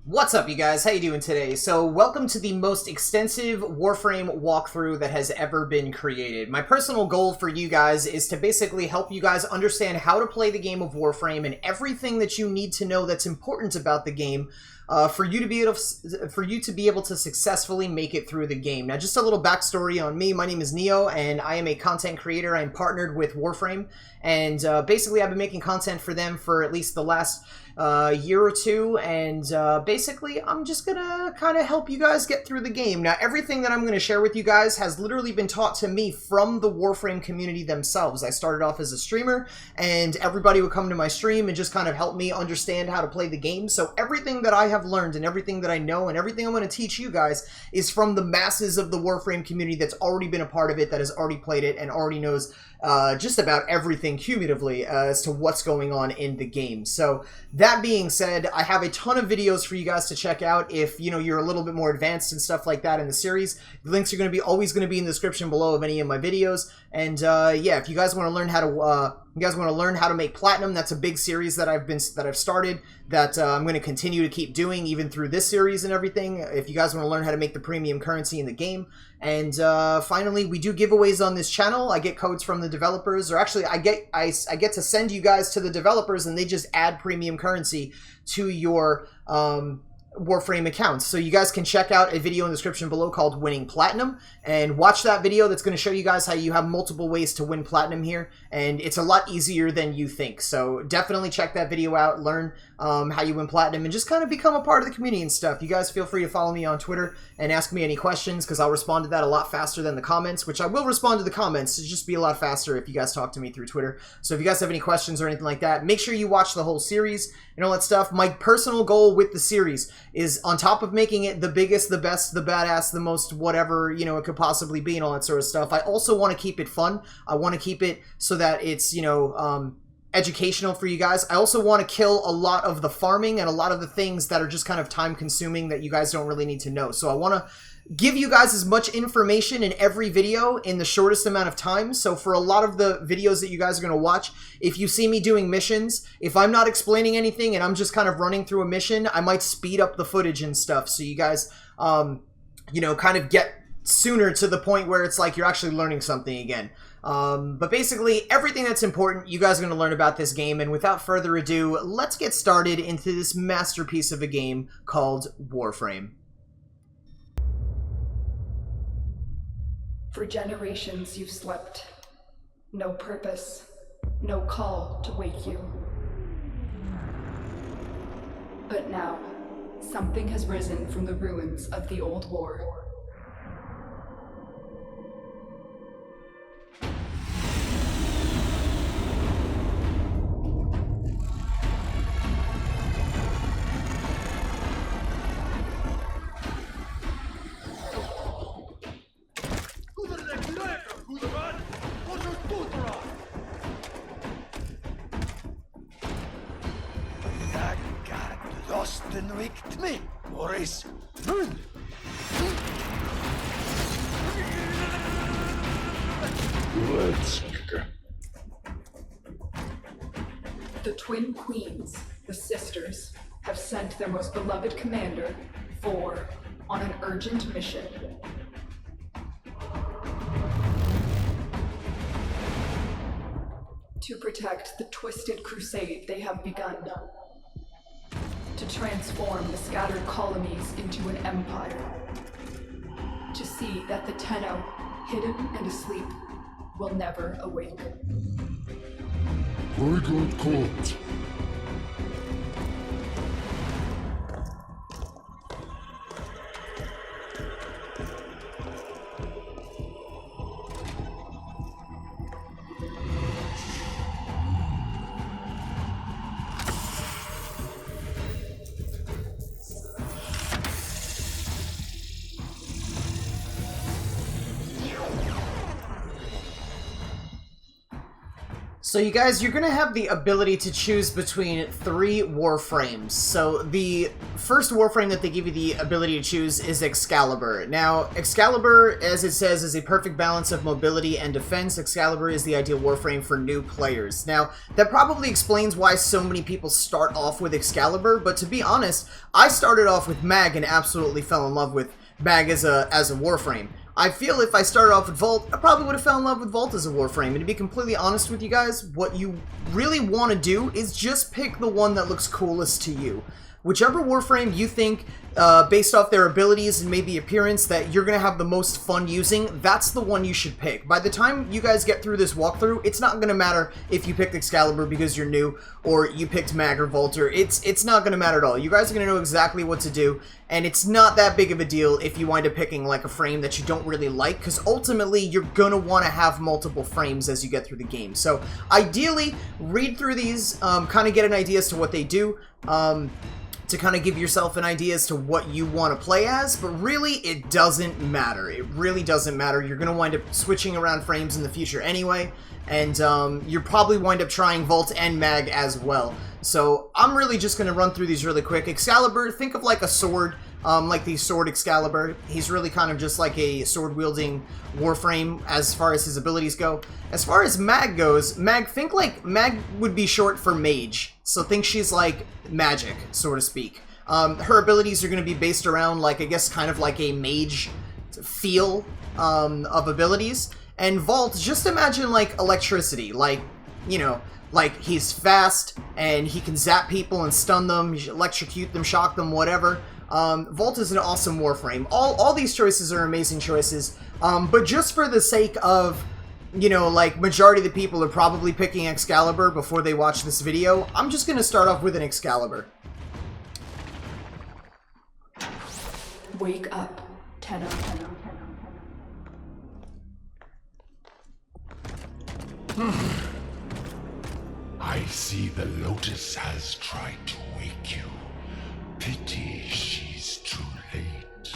What's up, you guys? How you doing today? So, welcome to the most extensive Warframe walkthrough that has ever been created. My personal goal for you guys is to basically help you guys understand how to play the game of Warframe and everything that you need to know that's important about the game for you to be able to successfully make it through the game. Now, just a little backstory on me. My name is Neo, and I am a content creator. I'm partnered with Warframe, and basically, I've been making content for them for at least the last year or two, and basically I'm just gonna kind of help you guys get through the game. Now, everything that I'm going to share with you guys has literally been taught to me from the Warframe community themselves. I started off as a streamer, and everybody would come to my stream and just kind of help me understand how to play the game. So everything that I have learned and everything that I know and everything I'm going to teach you guys is from the masses of the Warframe community that's already been a part of it, that has already played it, and already knows just about everything cumulatively as to what's going on in the game. So that being said, I have a ton of videos for you guys to check out if you're a little bit more advanced and stuff like that in the series. The links are always going to be in the description below of any of my videos. And yeah, if you guys want to learn how to make platinum, that's a big series that I've started that I'm going to continue to keep doing even through this series and everything. If you guys want to learn how to make the premium currency in the game. And finally, we do giveaways on this channel. I get codes from the developers, or actually I get to send you guys to the developers, and they just add premium currency to your Warframe accounts. So you guys can check out a video in the description below called Winning Platinum, and watch that video. That's going to show you guys how you have multiple ways to win platinum here, and it's a lot easier than you think. So definitely check that video out, learn how you win platinum, and just kind of become a part of the community and stuff. You guys feel free to follow me on Twitter and ask me any questions, because I'll respond to that a lot faster than the comments, which I will respond to the comments. It'll just be a lot faster if you guys talk to me through Twitter. So if you guys have any questions or anything like that, make sure you watch the whole series and all that stuff. My personal goal with the series is, on top of making it the biggest, the best, the badass, the most whatever, it could possibly be and all that sort of stuff, I also want to keep it fun. I want to keep it so that it's, educational for you guys. I also want to kill a lot of the farming and a lot of the things that are just kind of time consuming that you guys don't really need to know. So I want to give you guys as much information in every video in the shortest amount of time. So for a lot of the videos that you guys are going to watch, if you see me doing missions, if I'm not explaining anything and I'm just kind of running through a mission, I might speed up the footage and stuff so you guys, kind of get sooner to the point where it's like you're actually learning something again. But basically, everything that's important, you guys are going to learn about this game, and without further ado, let's get started into this masterpiece of a game called Warframe. For generations you've slept. No purpose, no call to wake you. But now, something has risen from the ruins of the old war. Wicked me, Boris. Let's go. The Twin Queens, the sisters, have sent their most beloved commander, Vor, on an urgent mission. To protect the twisted crusade they have begun. To transform the scattered colonies into an empire. To see that the Tenno, hidden and asleep, will never awake. I got caught. So you guys, you're going to have the ability to choose between 3 Warframes. So the first Warframe that they give you the ability to choose is Excalibur. Now, Excalibur, as it says, is a perfect balance of mobility and defense. Excalibur is the ideal Warframe for new players. Now, that probably explains why so many people start off with Excalibur, but to be honest, I started off with Mag and absolutely fell in love with Mag as a Warframe. I feel if I started off with Vault, I probably would have fell in love with Vault as a Warframe. And to be completely honest with you guys, what you really want to do is just pick the one that looks coolest to you. Whichever Warframe you think, based off their abilities and maybe appearance, that you're going to have the most fun using, that's the one you should pick. By the time you guys get through this walkthrough, it's not going to matter if you picked Excalibur because you're new, or you picked Mag or Volter. It's not going to matter at all. You guys are going to know exactly what to do, and it's not that big of a deal if you wind up picking like a frame that you don't really like, because ultimately you're going to want to have multiple frames as you get through the game. So ideally, read through these, kind of get an idea as to what they do, to kind of give yourself an idea as to what you want to play as, but really it doesn't matter. It really doesn't matter. You're going to wind up switching around frames in the future anyway, and you'll probably wind up trying Vault and Mag as well. So I'm really just going to run through these really quick. Excalibur, think of like a sword, like the Sword Excalibur. He's really kind of just like a sword-wielding Warframe as far as his abilities go. As far as Mag goes, think like Mag would be short for Mage. So think she's like magic, so to speak. Her abilities are going to be based around, like, I guess kind of like a mage feel of abilities. And Vault, just imagine like electricity, like, you know, like he's fast and he can zap people and stun them, electrocute them, shock them, whatever. Vault is an awesome Warframe. All these choices are amazing choices, but just for the sake of, you know, like, majority of the people are probably picking Excalibur before they watch this video, I'm just going to start off with an Excalibur. Wake up, Tenno. I see the Lotus has tried to wake you. Pity she's too late.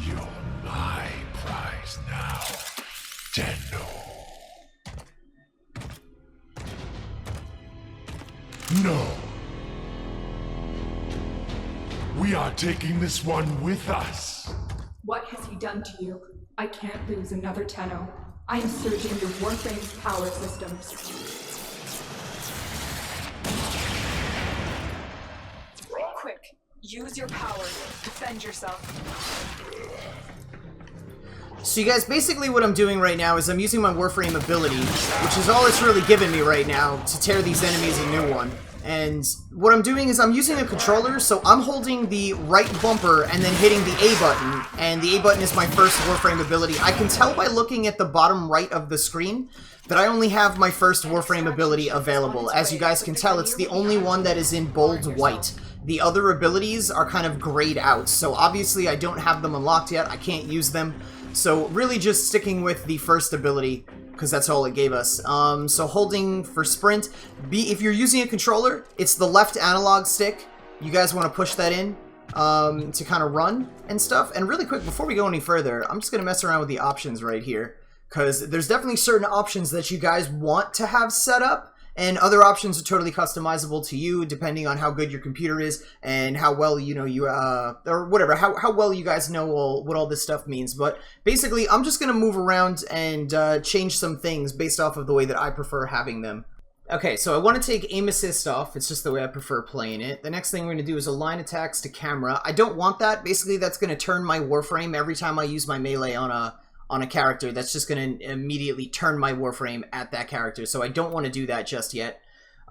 You're my prize now, Tenno. No. We are taking this one with us. What has he done to you? I can't lose another Tenno. I am surging your Warframe's power systems. Quick, use your power. Defend yourself. So you guys, basically what I'm doing right now is I'm using my Warframe ability, which is all it's really given me right now, to tear these enemies a new one. And what I'm doing is I'm using a controller, so I'm holding the right bumper and then hitting the A button, and the A button is my first Warframe ability. I can tell by looking at the bottom right of the screen that I only have my first Warframe ability available. As you guys can tell, it's the only one that is in bold white. The other abilities are kind of grayed out, so obviously I don't have them unlocked yet, I can't use them. So really just sticking with the first ability, because that's all it gave us. So holding for sprint, if you're using a controller, it's the left analog stick. You guys want to push that in to kind of run and stuff. And really quick, before we go any further, I'm just going to mess around with the options right here, because there's definitely certain options that you guys want to have set up, and other options are totally customizable to you, depending on how good your computer is and how well, you know, or whatever, how well you guys know what all this stuff means. But basically, I'm just going to move around and change some things based off of the way that I prefer having them. Okay, so I want to take aim assist off. It's just the way I prefer playing it. The next thing we're going to do is align attacks to camera. I don't want that. Basically, that's going to turn my Warframe every time I use my melee on a character. That's just going to immediately turn my Warframe at that character, so I don't want to do that just yet.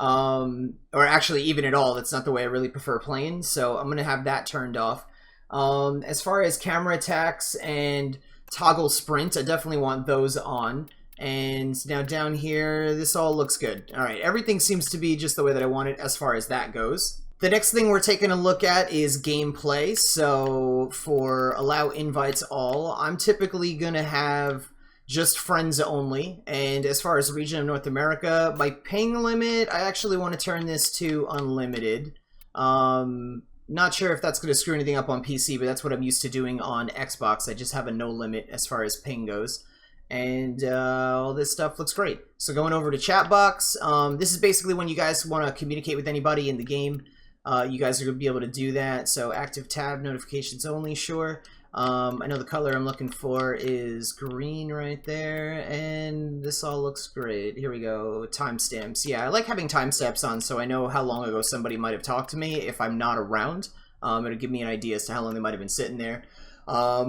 Or actually, even at all, that's not the way I really prefer playing, so I'm going to have that turned off. As far as camera attacks and toggle sprint, I definitely want those on. And now down here, this all looks good. Alright, everything seems to be just the way that I want it as far as that goes. The next thing we're taking a look at is gameplay. So for allow invites all, I'm typically going to have just friends only. And as far as region of North America, my ping limit, I actually want to turn this to unlimited. Not sure if that's going to screw anything up on PC, but that's what I'm used to doing on Xbox. I just have a no limit as far as ping goes. And all this stuff looks great. So going over to chat box, this is basically when you guys want to communicate with anybody in the game. You guys are going to be able to do that. So active tab, notifications only, sure. I know the color I'm looking for is green right there, and this all looks great. Here we go, timestamps. Yeah, I like having timestamps on so I know how long ago somebody might have talked to me if I'm not around. It'll give me an idea as to how long they might have been sitting there,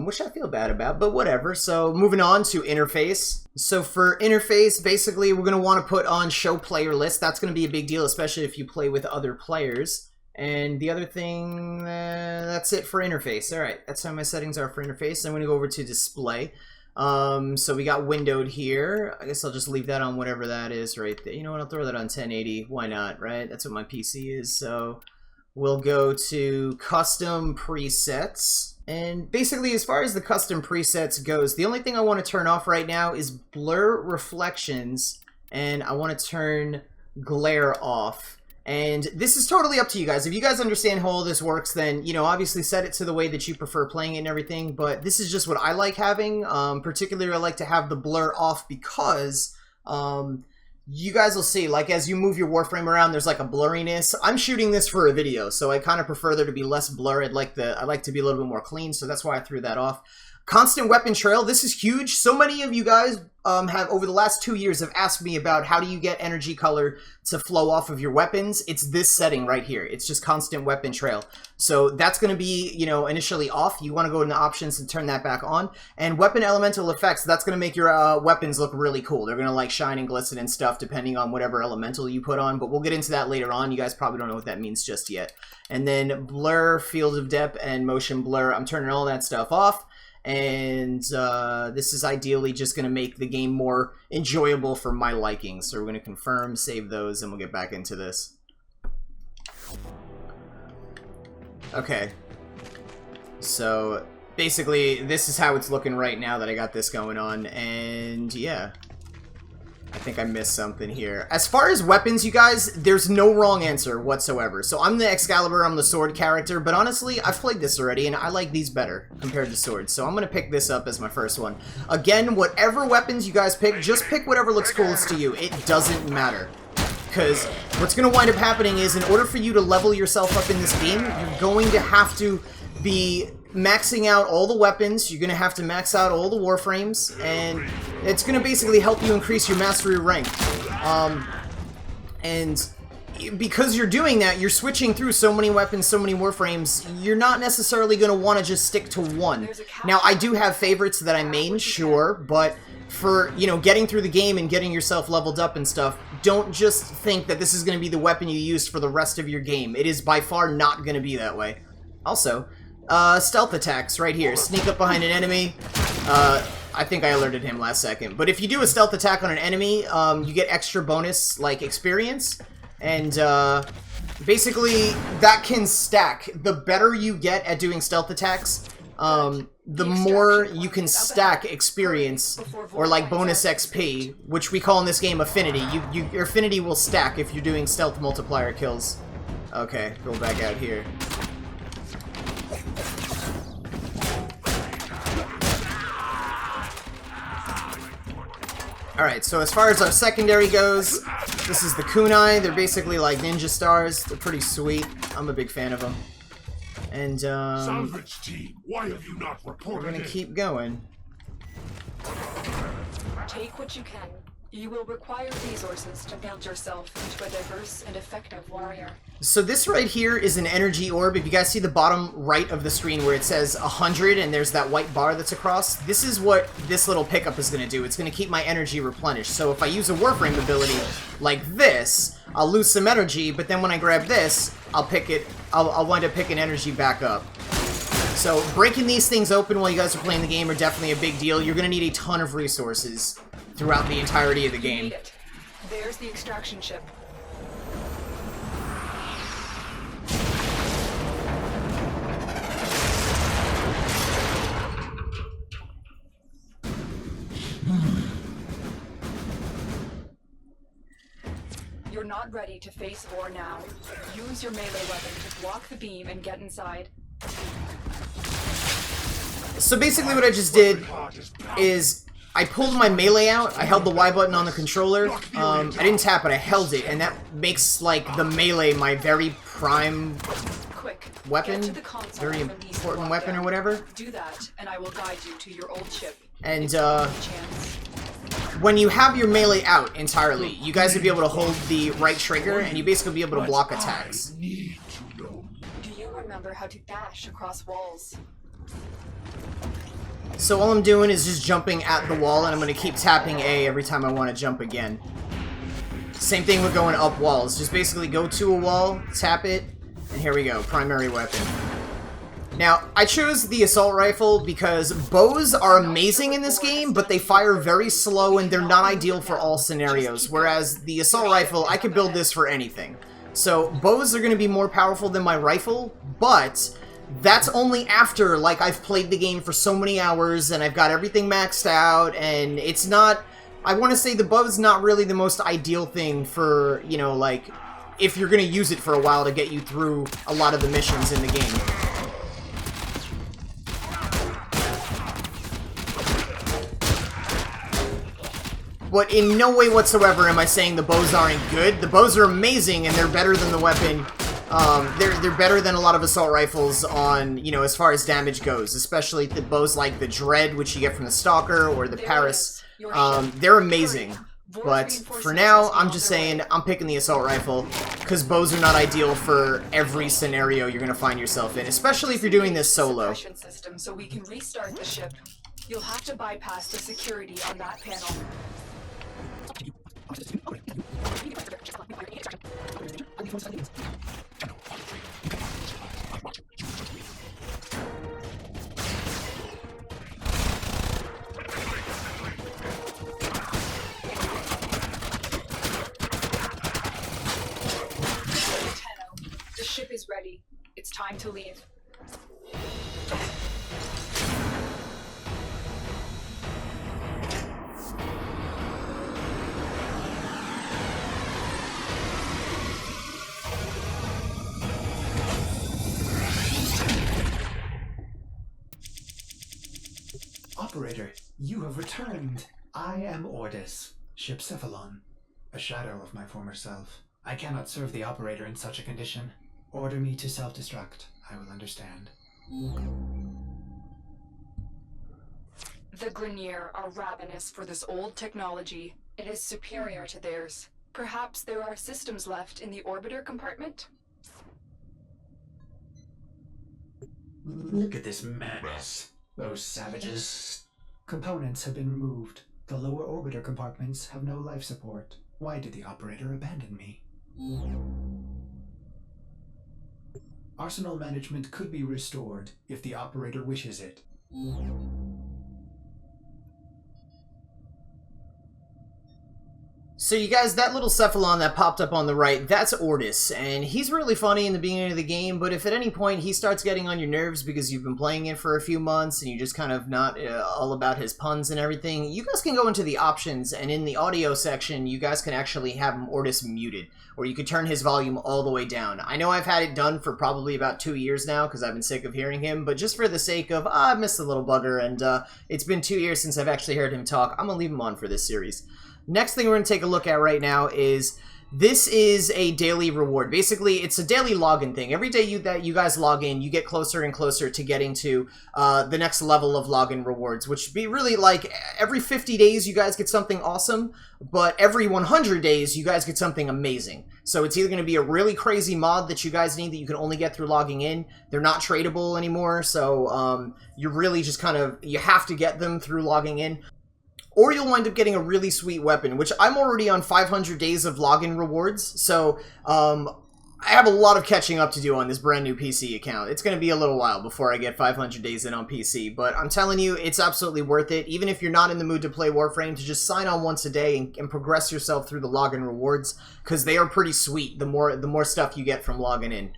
which I feel bad about, but whatever. So moving on to interface. So for interface, basically we're going to want to put on show player list. That's going to be a big deal, especially if you play with other players. And the other thing, that's it for interface. Alright, that's how my settings are for interface. I'm going to go over to display. So we got windowed here. I guess I'll just leave that on whatever that is right there. You know what, I'll throw that on 1080. Why not, right? That's what my PC is. So we'll go to custom presets. And basically, as far as the custom presets goes, the only thing I want to turn off right now is blur reflections. And I want to turn glare off. And this is totally up to you guys. If you guys understand how all this works, then, you know, obviously set it to the way that you prefer playing it and everything. But this is just what I like having. Particularly, I like to have the blur off because you guys will see, like, as you move your Warframe around, there's like a blurriness. I'm shooting this for a video, so I kind of prefer there to be less blur. I like to be a little bit more clean, so that's why I threw that off. Constant weapon trail, this is huge. So many of you guys have, over the last 2 years, have asked me about how do you get energy color to flow off of your weapons. It's this setting right here. It's just constant weapon trail. So that's going to be, you know, initially off. You want to go into options and turn that back on. And weapon elemental effects, that's going to make your weapons look really cool. They're going to like shine and glisten and stuff depending on whatever elemental you put on. But we'll get into that later on. You guys probably don't know what that means just yet. And then blur, field of depth, and motion blur. I'm turning all that stuff off. And this is ideally just going to make the game more enjoyable for my liking. So we're going to confirm, save those, and we'll get back into this. Okay. So basically, this is how it's looking right now that I got this going on. And yeah. I think I missed something here. As far as weapons, you guys, there's no wrong answer whatsoever. So I'm the Excalibur, I'm the sword character, but honestly, I've played this already, and I like these better compared to swords. So I'm going to pick this up as my first one. Again, whatever weapons you guys pick, just pick whatever looks coolest to you. It doesn't matter. Because what's going to wind up happening is, in order for you to level yourself up in this game, you're going to have to be maxing out all the weapons. You're going to have to max out all the Warframes, and it's going to basically help you increase your mastery rank. And because you're doing that, you're switching through so many weapons, so many Warframes, you're not necessarily going to want to just stick to one. Now, I do have favorites that I main, sure, but for, you know, getting through the game and getting yourself leveled up and stuff, don't just think that this is going to be the weapon you use for the rest of your game. It is by far not going to be that way. Also, stealth attacks right here. Sneak up behind an enemy. I think I alerted him last second. But if you do a stealth attack on an enemy, you get extra bonus, like, experience. And, basically, that can stack. The better you get at doing stealth attacks, the more you can stack experience, or, like, bonus XP, which we call in this game affinity. Your affinity will stack if you're doing stealth multiplier kills. Okay, go back out here. Alright, so as far as our secondary goes, this is the kunai. They're basically like ninja stars. They're pretty sweet. I'm a big fan of them. And, Salvage team, why have you not reported we're gonna it? keep going. Take what you can. You will require resources to build yourself into a diverse and effective warrior. So this right here is an energy orb. If you guys see the bottom right of the screen where it says 100 and there's that white bar that's across, this is what this little pickup is going to do. It's going to keep my energy replenished. So if I use a Warframe ability like this, I'll lose some energy, but then when I grab this, I'll wind up picking energy back up. So breaking these things open while you guys are playing the game are definitely a big deal. You're going to need a ton of resources throughout the entirety of the game. Need it. There's the extraction ship. You're not ready to face war now. Use your melee weapon to block the beam and get inside. So basically what I just did is I pulled my melee out, I held the Y button on the controller, I didn't tap it, I held it, and that makes, like, the melee my very prime weapon, very important weapon or whatever. Do that, and I will guide you to your old ship. And, when you have your melee out entirely, you guys will be able to hold the right trigger, and you basically be able to block attacks. Do you remember how to dash across walls? So all I'm doing is just jumping at the wall, and I'm going to keep tapping A every time I want to jump again. Same thing with going up walls. Just basically go to a wall, tap it, and here we go, primary weapon. Now, I chose the assault rifle because bows are amazing in this game, but they fire very slow and they're not ideal for all scenarios, whereas the assault rifle, I could build this for anything. So bows are going to be more powerful than my rifle, but that's only after, like, I've played the game for so many hours and I've got everything maxed out, and it's not... I want to say the bow's not really the most ideal thing for, you know, like, if you're going to use it for a while to get you through a lot of the missions in the game. But in no way whatsoever am I saying the bows aren't good. The bows are amazing and they're better than the weapon. They're better than a lot of assault rifles on, you know, as far as damage goes. Especially the bows like the Dread, which you get from the Stalker, or the Paris. They're amazing. But for now, I'm just saying I'm picking the assault rifle because bows are not ideal for every scenario you're going to find yourself in, especially if you're doing this solo. System so we can restart the ship. You'll have to bypass the security on that panel. The ship is ready. It's time to leave. Operator, you have returned. I am Ordis, Ship Cephalon, a shadow of my former self. I cannot serve the operator in such a condition. Order me to self-destruct. I will understand. The Grineer are ravenous for this old technology. It is superior to theirs. Perhaps there are systems left in the orbiter compartment? Look at this madness. Those savages. Components have been removed. The lower orbiter compartments have no life support. Why did the operator abandon me? Arsenal management could be restored if the operator wishes it. So you guys, that little Cephalon that popped up on the right, that's Ordis, and he's really funny in the beginning of the game, but if at any point he starts getting on your nerves because you've been playing it for a few months and you're just kind of not all about his puns and everything, you guys can go into the options, and in the audio section, you guys can actually have Ordis muted, or you could turn his volume all the way down. I know I've had it done for probably about 2 years now because I've been sick of hearing him, but just for the sake of, I miss the little bugger, and it's been 2 years since I've actually heard him talk, I'm going to leave him on for this series. Next thing we're going to take a look at right now is, this is a daily reward. Basically, it's a daily login thing. Every day that you guys log in, you get closer and closer to getting to the next level of login rewards, which would be really like every 50 days you guys get something awesome, but every 100 days you guys get something amazing. So it's either going to be a really crazy mod that you guys need that you can only get through logging in. They're not tradable anymore, so you're really just kind of, you have to get them through logging in. Or you'll wind up getting a really sweet weapon, which I'm already on 500 days of login rewards, so I have a lot of catching up to do on this brand new PC account. It's going to be a little while before I get 500 days in on PC, but I'm telling you, it's absolutely worth it, even if you're not in the mood to play Warframe, to just sign on once a day and progress yourself through the login rewards, because they are pretty sweet, the more stuff you get from logging in.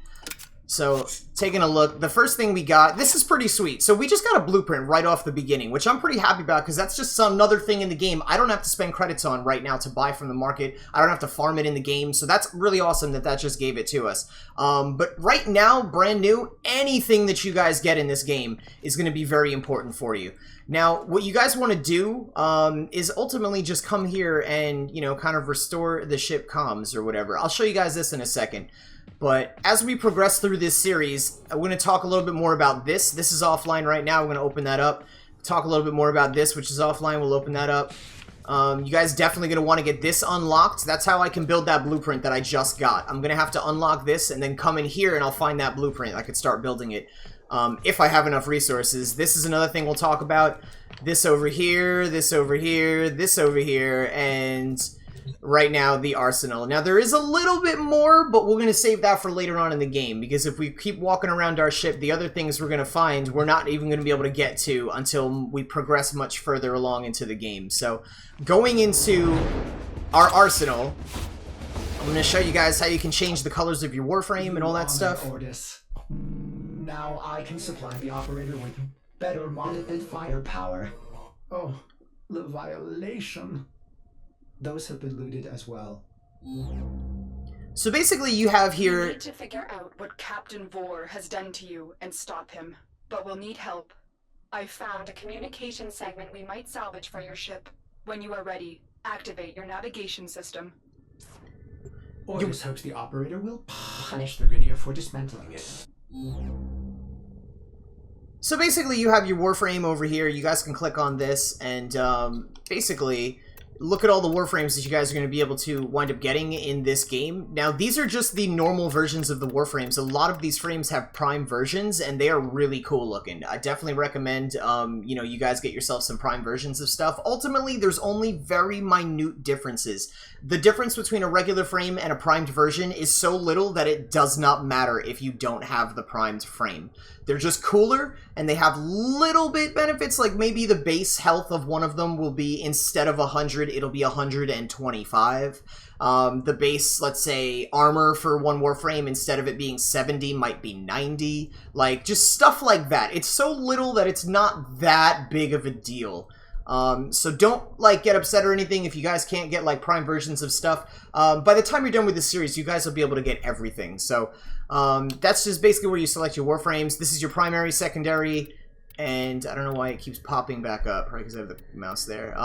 So, taking a look, the first thing we got, this is pretty sweet. So we just got a blueprint right off the beginning, which I'm pretty happy about because that's just another thing in the game I don't have to spend credits on right now to buy from the market. I don't have to farm it in the game, so that's really awesome that that just gave it to us. But right now, brand new, anything that you guys get in this game is going to be very important for you. Now, what you guys want to do is ultimately just come here and, you know, kind of restore the ship comms or whatever. I'll show you guys this in a second. But as we progress through this series, I'm going to talk a little bit more about this. This is offline right now. I'm going to open that up. Talk a little bit more about this, which is offline. We'll open that up. You guys definitely going to want to get this unlocked. That's how I can build that blueprint that I just got. I'm going to have to unlock this and then come in here and I'll find that blueprint. I could start building it if I have enough resources. This is another thing we'll talk about. This over here, this over here, this over here, and right now the arsenal. Now there is a little bit more, but we're going to save that for later on in the game, because if we keep walking around our ship, the other things we're going to find we're not even going to be able to get to until we progress much further along into the game. So going into our arsenal, I'm going to show you guys how you can change the colors of your Warframe and all that stuff. Ordis. Now I can supply the operator with better modded firepower. Oh, the violation. Those have been looted as well. So basically you have here... We need to figure out what Captain Vor has done to you and stop him, but we'll need help. I found a communication segment we might salvage for your ship. When you are ready, activate your navigation system. Ordis hopes the operator will punish the Grineer for dismantling it. So basically you have your Warframe over here. You guys can click on this and basically look at all the Warframes that you guys are going to be able to wind up getting in this game. Now, these are just the normal versions of the Warframes. A lot of these frames have Prime versions, and they are really cool looking. I definitely recommend, you know, you guys get yourself some Prime versions of stuff. Ultimately, there's only very minute differences. The difference between a regular frame and a primed version is so little that it does not matter if you don't have the primed frame. They're just cooler, and they have little bit benefits, like maybe the base health of one of them will be, instead of 100, it'll be 125. The base, let's say, armor for one Warframe, instead of it being 70, might be 90. Like, just stuff like that. It's so little that it's not that big of a deal. So don't, like, get upset or anything if you guys can't get, like, Prime versions of stuff. By the time you're done with this series, you guys will be able to get everything. So, that's just basically where you select your Warframes. This is your primary, secondary, and I don't know why it keeps popping back up, right, because I have the mouse there.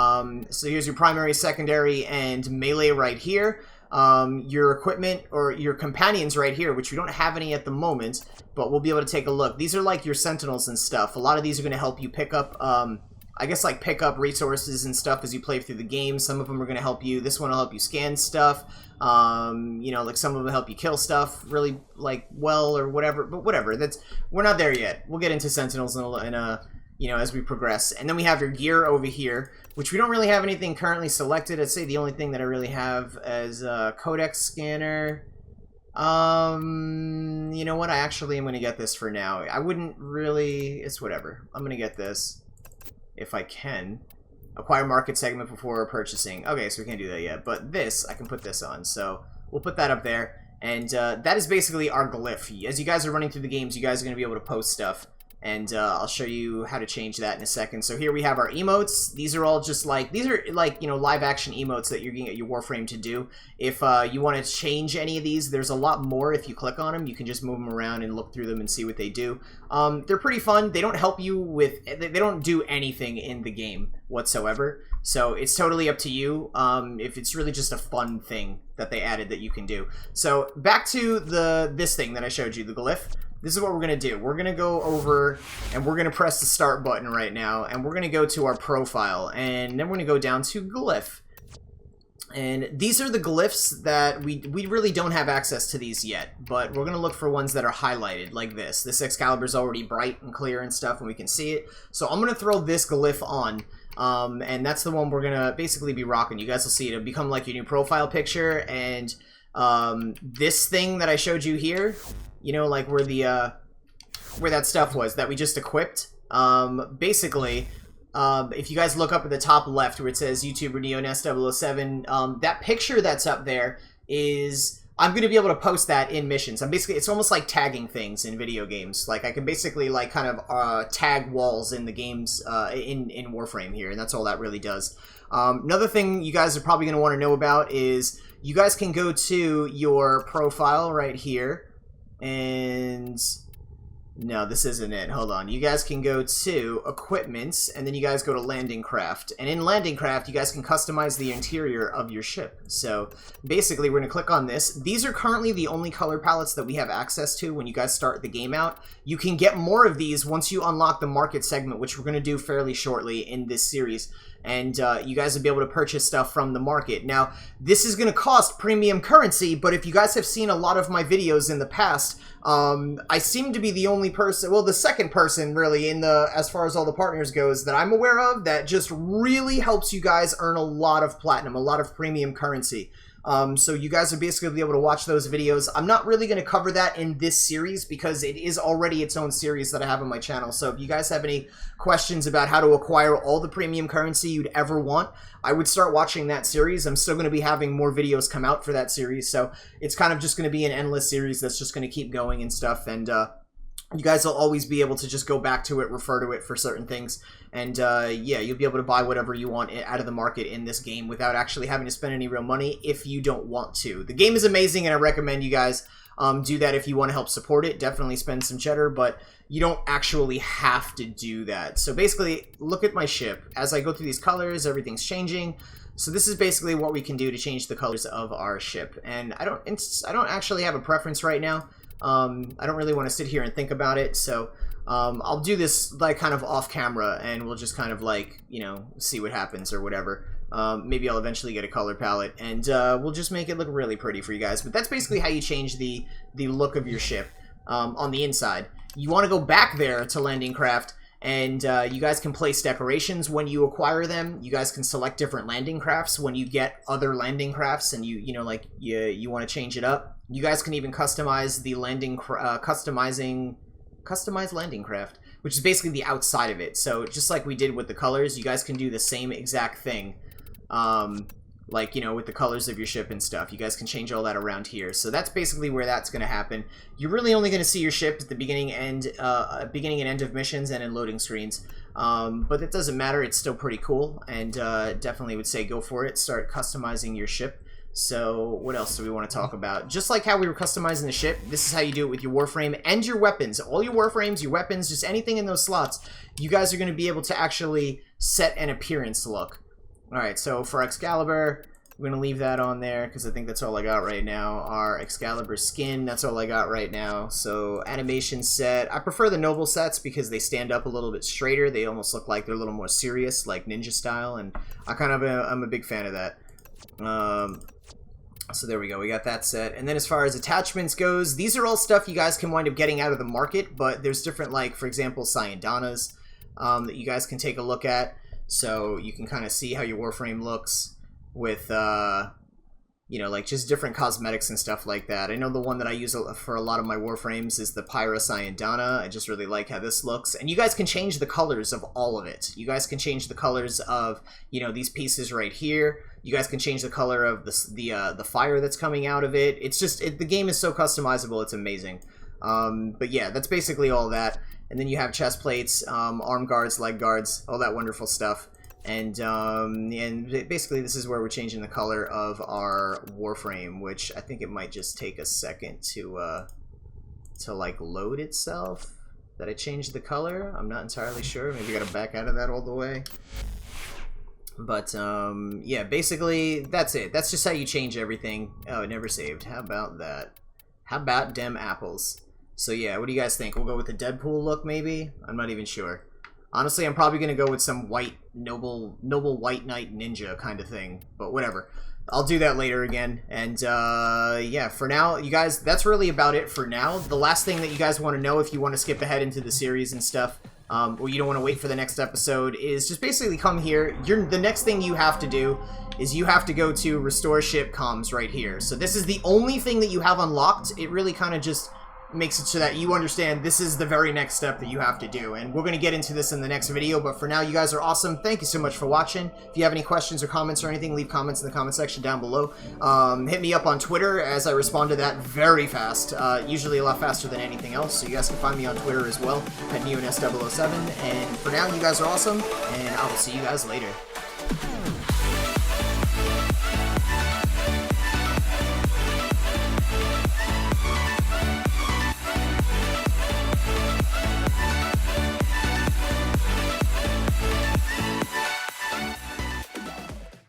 So here's your primary, secondary, and melee right here. Your equipment, or your companions right here, which we don't have any at the moment, but we'll be able to take a look. These are like your sentinels and stuff. A lot of these are going to help you pick up, I guess, like, pick up resources and stuff as you play through the game. Some of them are going to help you. This one will help you scan stuff. You know, like, some of them will help you kill stuff really, like, well, or whatever. But whatever. We're not there yet. We'll get into Sentinels in you know, as we progress. And then we have your gear over here, which we don't really have anything currently selected. I'd say the only thing that I really have is a codex scanner. You know what? I actually am going to get this for now. I wouldn't really... It's whatever. I'm going to get this. If I can. Acquire market segment before purchasing. Okay, so we can't do that yet. But this, I can put this on. So we'll put that up there. And that is basically our glyph. As you guys are running through the games, you guys are going to be able to post stuff. And I'll show you how to change that in a second. So here we have our emotes. These are all just like, these are like, you know, live action emotes that you're going to get your Warframe to do. If you want to change any of these, there's a lot more if you click on them. You can just move them around and look through them and see what they do. They're pretty fun. They don't help you with, they don't do anything in the game whatsoever. So it's totally up to you if it's really just a fun thing that they added that you can do. So back to this thing that I showed you, the glyph. This is what we're going to do. We're going to go over and we're going to press the start button right now, and we're going to go to our profile, and then we're going to go down to glyph. And these are the glyphs that we really don't have access to these yet, but we're going to look for ones that are highlighted like this. This Excalibur is already bright and clear and stuff, and we can see it. So I'm going to throw this glyph on, and that's the one we're going to basically be rocking. You guys will see it. It'll become like your new profile picture, and this thing that I showed you here, you know, like where the where that stuff was that we just equipped. Basically, if you guys look up at the top left where it says YouTuber NeoNest007, that picture that's up there is I'm going to be able to post that in missions. It's almost like tagging things in video games. Like, I can basically, like, kind of tag walls in the games, in Warframe here, and that's all that really does. Another thing you guys are probably going to want to know about is you guys can go to your profile right here, and... No, this isn't it. Hold on. You guys can go to Equipments, and then you guys go to Landing Craft. And in Landing Craft, you guys can customize the interior of your ship. So, basically, we're going to click on this. These are currently the only color palettes that we have access to when you guys start the game out. You can get more of these once you unlock the market segment, which we're going to do fairly shortly in this series. And you guys will be able to purchase stuff from the market. Now, this is going to cost premium currency, but if you guys have seen a lot of my videos in the past, I seem to be the only person, well, the second person, really, as far as all the partners goes, that I'm aware of that just really helps you guys earn a lot of platinum, a lot of premium currency. So you guys will basically be able to watch those videos. I'm not really going to cover that in this series because it is already its own series that I have on my channel. So if you guys have any questions about how to acquire all the premium currency you'd ever want, I would start watching that series. I'm still going to be having more videos come out for that series. So it's kind of just going to be an endless series that's just going to keep going and stuff. And you guys will always be able to just go back to it, refer to it for certain things. And yeah, you'll be able to buy whatever you want out of the market in this game without actually having to spend any real money if you don't want to. The game is amazing, and I recommend you guys do that if you want to help support it. Definitely spend some cheddar, but you don't actually have to do that. So basically, look at my ship. As I go through these colors, everything's changing. So this is basically what we can do to change the colors of our ship. And I don't actually have a preference right now. I don't really want to sit here and think about it, so I'll do this like kind of off camera, and we'll just kind of like, you know, see what happens or whatever. Maybe I'll eventually get a color palette, and we'll just make it look really pretty for you guys. But that's basically how you change the look of your ship on the inside. You want to go back there to Landing Craft, and you guys can place decorations when you acquire them. You guys can select different landing crafts when you get other landing crafts, and you know, like you want to change it up. You guys can even customize the customize landing craft, which is basically the outside of it. So just like we did with the colors, you guys can do the same exact thing. Like, you know, with the colors of your ship and stuff. You guys can change all that around here. So that's basically where that's going to happen. You're really only going to see your ship at the beginning and end of missions and in loading screens. But it doesn't matter. It's still pretty cool, and definitely would say go for it. Start customizing your ship. So what else do we want to talk about? Just like how we were customizing the ship, this is how you do it with your Warframe and your weapons. All your Warframes, your weapons, just anything in those slots, you guys are going to be able to actually set an appearance look. Alright, so for Excalibur, we're going to leave that on there because I think that's all I got right now. Our Excalibur skin, that's all I got right now. So animation set, I prefer the noble sets because they stand up a little bit straighter. They almost look like they're a little more serious, like ninja style, and I'm a big fan of that. So there we go, we got that set. And then as far as attachments goes, these are all stuff you guys can wind up getting out of the market, but there's different, like, for example, Cyandanas that you guys can take a look at. So you can kind of see how your Warframe looks with, you know, like just different cosmetics and stuff like that. I know the one that I use for a lot of my Warframes is the Pyra Cyandana. I just really like how this looks. And you guys can change the colors of all of it. You guys can change the colors of, you know, these pieces right here. You guys can change the color of the fire that's coming out of it. It's just, the game is so customizable, it's amazing. But yeah, that's basically all that. And then you have chest plates, arm guards, leg guards, all that wonderful stuff. And basically this is where we're changing the color of our Warframe, which I think it might just take a second to like load itself. That I changed the color? I'm not entirely sure. Maybe I gotta back out of that all the way. But yeah, basically that's it. That's just how you change everything. Oh, it never saved. How about that? How about dem apples? So yeah, what do you guys think? We'll go with the Deadpool look, maybe? I'm not even sure. Honestly, I'm probably gonna go with some white noble white knight ninja kind of thing. But whatever. I'll do that later again. And yeah, for now, you guys, that's really about it for now. The last thing that you guys want to know if you want to skip ahead into the series and stuff, or you don't want to wait for the next episode, is just basically come here. The next thing you have to do is you have to go to Restore Ship Comms right here. So this is the only thing that you have unlocked. It really kind of just makes it so that you understand this is the very next step that you have to do. And we're going to get into this in the next video, but for now, you guys are awesome. Thank you so much for watching. If you have any questions or comments or anything, leave comments in the comment section down below. Hit me up on Twitter, as I respond to that very fast, usually a lot faster than anything else, so you guys can find me on Twitter as well, at NeoNest007. And for now, you guys are awesome, and I will see you guys later.